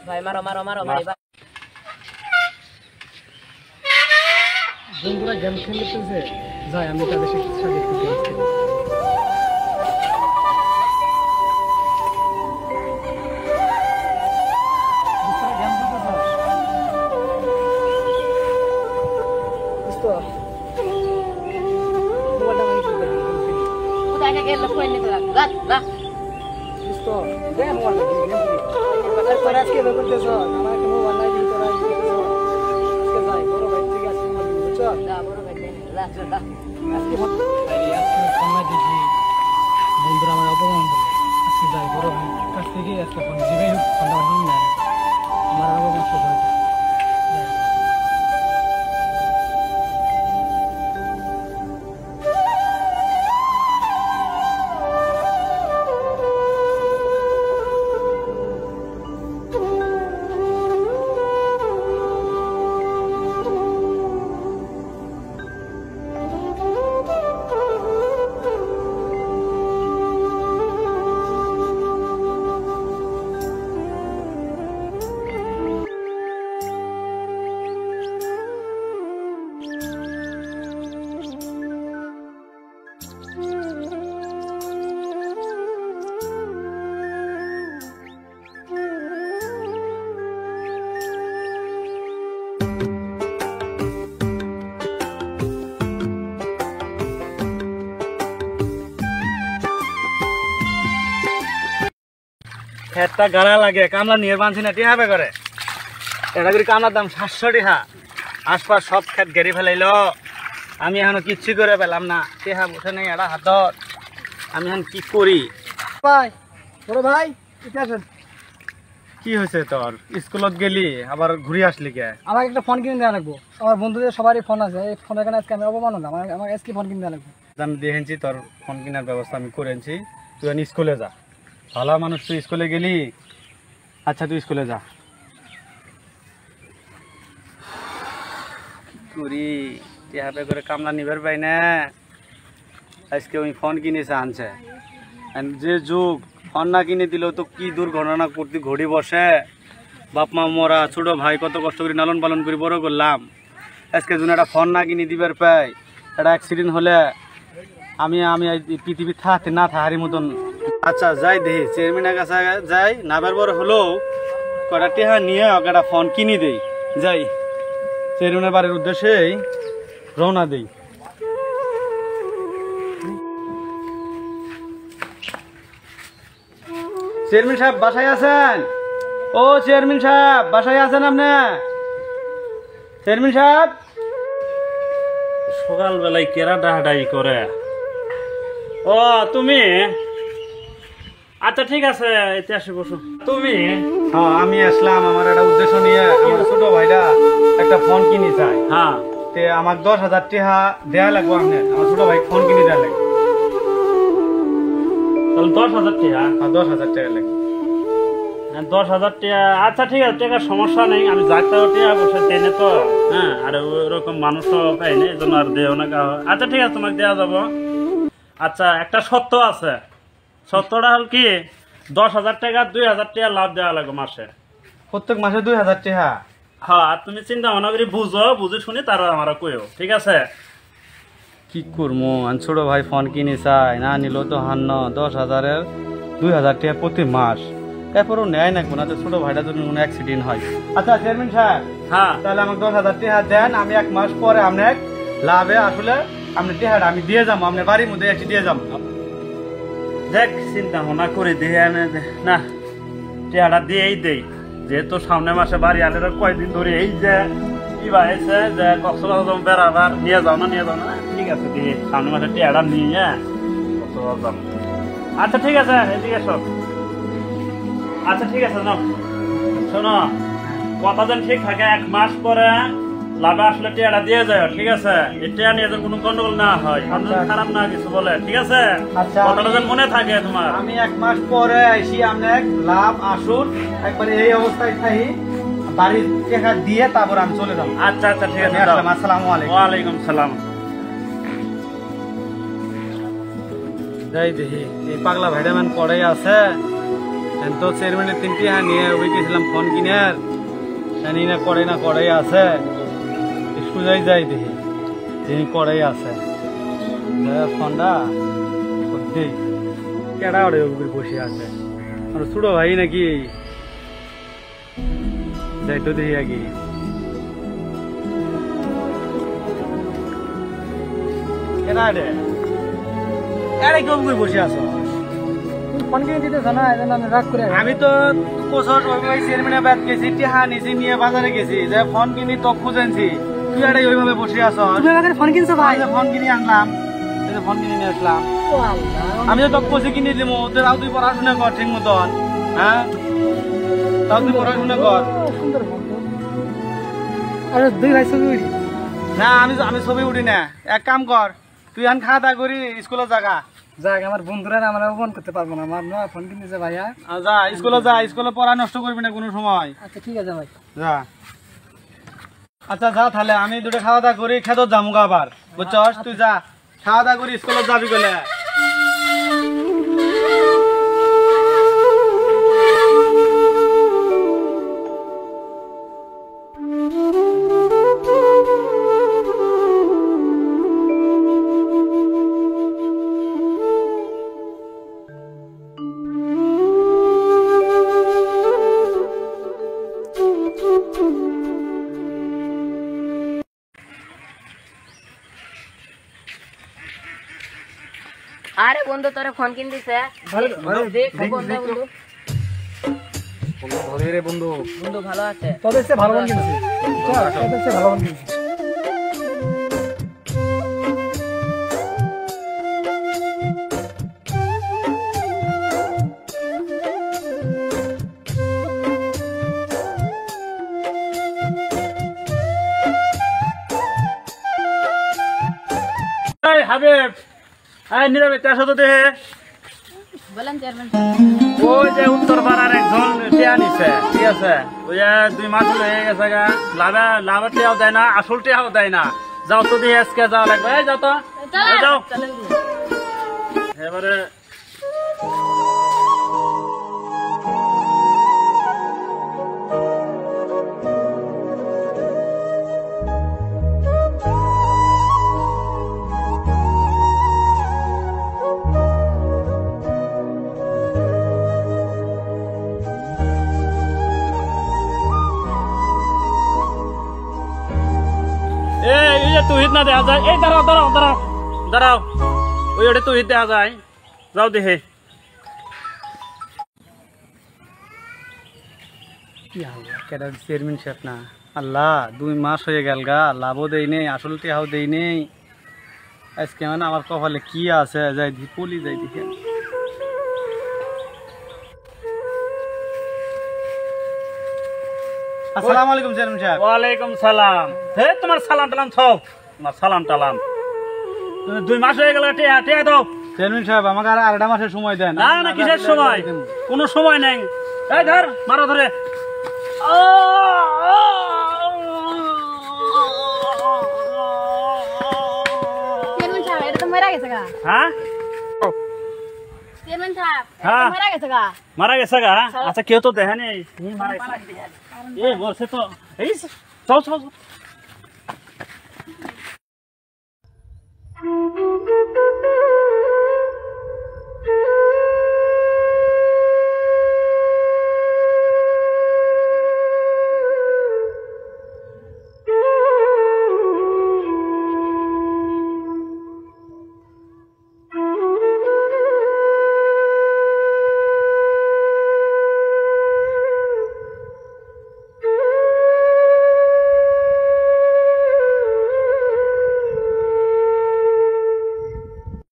ভাই মারো মারো মারো ভাই বন্ধুরা গেম খেলতেছে যাই আমি তাদের সাথে একটু খেলছি বন্ধুরা আমার অপমান আজকে যাই বড় ভাই কাছ থেকে আজকে ফোন দিবেই আমার অপমান শুরু হয়েছে একটা গাড়া লাগে কামলা নিয়ে বানছি না টিহা করে এটা করে কামলার দাম 700 টাকা আশপাশ সব খেত গেড়ে ফেলাইল আমি এখনো কিচ্ছু করে পেলাম না টিহা বসে নেই এটা হাতত আমি এখন কি করি ভাই বড় ভাই কি হয়েছে তোর স্কুলত গেলি আবার ঘুরে আসলি কে আমাকে একটা ফোন কিনে দেওয়া লাগবো আমার বন্ধুদের সবারই ফোন আছে এই ফোনের কারণে আজকে আমি অপমান হলাম আমার আজকে ফোন কিনে দেওয়া লাগবো আমি দেখেছি তোর ফোন কেনার ব্যবস্থা আমি করেছি তুই এখন স্কুলে যা ভালো মানুষ তুই স্কুলে গেলি আচ্ছা তুই স্কুলে যা করি টিহাপে করে কামলা নিবার পাই না আজকে ওই ফোন কিনেছে আনছে যে যুগ ফোন না কিনে দিলেও তো কি দুর্ঘটনা করতে ঘড়ি বসে বাপ মা মরা ছোট ভাই কত কষ্ট করে লালন পালন করে বড় করলাম আজকে যদি একটা ফোন না কিনে দিবার পাই একটা অ্যাক্সিডেন্ট হলে আমি আমি পৃথিবী থাকতে না থাকারই মতন আচ্ছা যাই দেখি চেয়ারম্যানের কাছে যাই নাবার বড় হলেও কটা টেহা নিয়ে একটা ফোন কিনে দেই যাই চেয়ারম্যানের বাড়ির উদ্দেশ্যেই রওনা দেই চেয়ারম্যান সাহেব বাসায় আছেন ও চেয়ারম্যান সাহেব বাসায় আছেন আপনি চেয়ারম্যান সাহেব সকালবেলায় কেরা ডাহাডাহি করে ও তুমি আচ্ছা ঠিক আছে এতে আসে বসো তুমি হ্যাঁ আমি আসলাম আমার একটা উদ্দেশ্য নিয়ে আমার ছোট ভাইরা একটা ফোন কিনে চাই হ্যাঁ তে আমার 10,000 টাকা দেয়া লাগবে আপনি আমার ছোট ভাই ফোন কিনে দেয়া লাগবে তাহলে 10,000 টাকা হ্যাঁ 10,000 টাকা লাগবে 10,000 টাকা আচ্ছা ঠিক আছে টাকার সমস্যা নেই আমি যাত্রা টাকা বসে টেনে তো হ্যাঁ আর ওরকম মানুষও পাই না এই জন্য আর দেও না আচ্ছা ঠিক আছে তোমাকে দেওয়া যাবো আচ্ছা একটা সত্য আছে সত্যটা হল কি 10,000 টাকা 2,000 টাকা লাভ দেওয়া লাগবে মাসে প্রত্যেক মাসে 2,000 টাকা হ্যাঁ তুমি চিন্তা ভাবনা করে বুঝে শুনি তারা আমার কইও ঠিক আছে কি করবো ছোট ভাই ফোন কিনে চাই না নিল তো হান্ন 10,000-এর 2,000 টাকা প্রতি মাস এরপরও নেয় না কোনো ছোট ভাইটা যদি কোনো অ্যাক্সিডেন্ট হয় আচ্ছা চেয়ারম্যান সাহেব হ্যাঁ তাহলে আমাকে 10,000 টাকা দেন আমি 1 মাস পরে আপনার লাভে আসলে আপনি টাকাটা আমি দিয়ে যাবো আপনার বাড়ির মধ্যে এসে দিয়ে যাবো দেখ চিন্তা ভাবনা করে দিয়ে না টাকাটা দিয়েই দেই যেহেতু সামনে মাসে বাড়ি আলে কয়েকদিন ধরে এই যে কি বাড়ছে যে কক্সবাজার বেড়াবার নিয়ে যাও না ঠিক আছে দিয়ে সামনে মাসে টাকাটা নিয়ে কক্সবাজার যাবো আচ্ছা ঠিক আছে এদিকে সব আচ্ছা ঠিক আছে নাও শোনো কথা যেন ঠিক থাকে 1 মাস পরে লাভে আসলে টিয়াটা দিয়ে যায় ঠিক আছে এই টিয়া নিয়ে যেন কোনো গন্ডগোল না হয় আপনার খারাপ না কিছু বলে ঠিক আছে আচ্ছা কথাটা যেন মনে থাকে তোমার আমি 1 মাস পরে আইসি আপনার লাভ আসুন একবারে এই অবস্থায় থাই বাড়ির টাকা দিয়ে তারপর আমি চলে যাব আচ্ছা আচ্ছা ঠিক আছে আসসালামু আলাইকুম ওয়ালাইকুম সালাম যাই দেখি এই পাগলা ভাইটামান পড়াই আছে তো চেয়ারম্যানের 3টি হ্যাঁ নিয়ে ওই গেছিলাম ফোন কিনার জানি না কড়াই আছে সোজাই যাই দেখি তিনি কড়াই আছে ফোনটা দেই কেডা ওরে বসে আছে আর ছোট ভাই নাকি যাই তো দেখি আগে কেডা রে আরে কেউ বসে আছো ফোন কিনে দিতেছ না এজন্য আমি রাগ করে আমি তো কোচর ওই চেয়ারম্যানের বাদ গেছি টিহা নিছি নিয়ে বাজারে গেছি যে ফোন কিনি তো খুঁজেছি তুই আরে ওইভাবে বসে আছো তুমি আমাকে ফোন কিনছো ভাই ফোন কিনে আনলাম এই যে ফোন কিনে নিয়ে আসলাম ও আল্লাহ আমি তো কোচে কিনে দিমু তোরাও তুই পড়াশোনা কর ঠিক মতন হ্যাঁ তাও তুই পড়াশোনা কর সুন্দর ফোন আরে দুই ভাই ছবি উঠি না আমি ছবি উঠি না এক কাম কর তুই আন খাওয়া দাওয়া করি স্কুলে জাগা যাক আমার বন্ধুরা আমার ফোন করতে পারবো না আমার না ফোন কিনেছে ভাইয়া যা স্কুলে যা স্কুলে পড়া নষ্ট করবি না কোনো সময় আচ্ছা ঠিক আছে ভাই যা আচ্ছা যা তাহলে আমি দুটো খাওয়া দাওয়া করি খেতে যামুগা আবার বুঝছস তুই যা খাওয়া দাওয়া করি স্কুলে যাবি গেলে আরে বন্ধু তোরে ফোন কিন দিছে দেখ বন্ধু ভালো রে বন্ধু বন্ধু ভালো আছে তবে সে ভালো ফোন কিনছে তবে সে ভালো ফোন কিনছে এই হাবিব এই নীরবে চাষ তো দেহে বলেন চেয়ারম্যান ওই যে উত্তর পাড়ার একজন টিয়া নিছে ঠিক আছে ওই 2 মাস হয়ে গেছে গা লাভের টিয়াও দেয় না আসল টিয়াও দেয় না যাও তো দিয়ে আজকে যাওয়া লাগবে এই যাও তো এই যাও চলেন এবারে এই যে তুহিত না দেখা যায় এই দাঁড়াও দাঁড়াও দাঁড়াও দাঁড়াও ওই ওটা তুহিত দেখা যায় যাও দেখে কি হাল কেডা চেয়ারম্যান সাহেব না আল্লাহ 2 মাস হয়ে গেল গা লাভও দেই নেই আসল টিহাও দেই নেই আজকে মানে আমার কপালে কি আছে যাই পলি যাই দেখে আসসালামু আলাইকুম চেয়ারম্যান সাহেব ওয়ালাইকুম সালাম হে তোমার সালাম টালাম সব তোমার সালাম টালাম 2 মাস হয়ে গেল টিয়া টিয়া দাও চেয়ারম্যান সাহেব আমাকে আর 8টা মাসের সময় দেন না না কিসের সময় কোনো সময় নেই এই ধর মারো ধরে চেয়ারম্যান সাহেব এটা তো মারা গেছে গা হ্যাঁ চেয়ারম্যান সাহেব হ্যাঁ। এটা মারা গেছে গা মারা গেছে গা আচ্ছা কেউ তো দেখেনি মারা গেছে এ বলছে তো এই চল চল